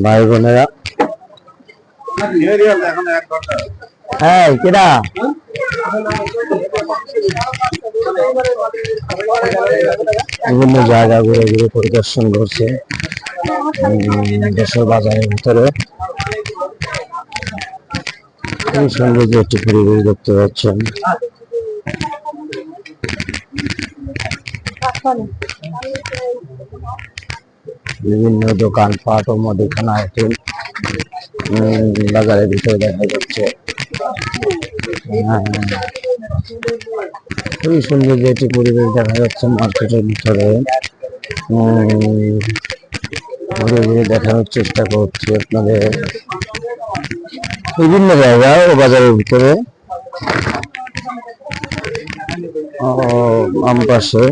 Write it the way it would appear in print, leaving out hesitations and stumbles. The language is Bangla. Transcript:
ভাই বোনেরা, হ্যাঁ কেডা বিভিন্ন জায়গা ঘুরে ঘুরে পরিদর্শন করছে দেশের বাজারের ভিতরে। খুব সুন্দর যে একটি পরিবেশ দেখতে পাচ্ছেন। বিভিন্ন দোকানপাট ও মুদিখানা আইটেম বাজারের ভিতরে দেখা যাচ্ছে। খুবই সুন্দর যে একটি পরিবেশ দেখা যাচ্ছে মার্কেটের ভিতরে। ঘুরে ঘুরে দেখানোর চেষ্টা করছি আপনাদের বিভিন্ন জায়গা ও বাজারের ভিতরে। বাম পাশে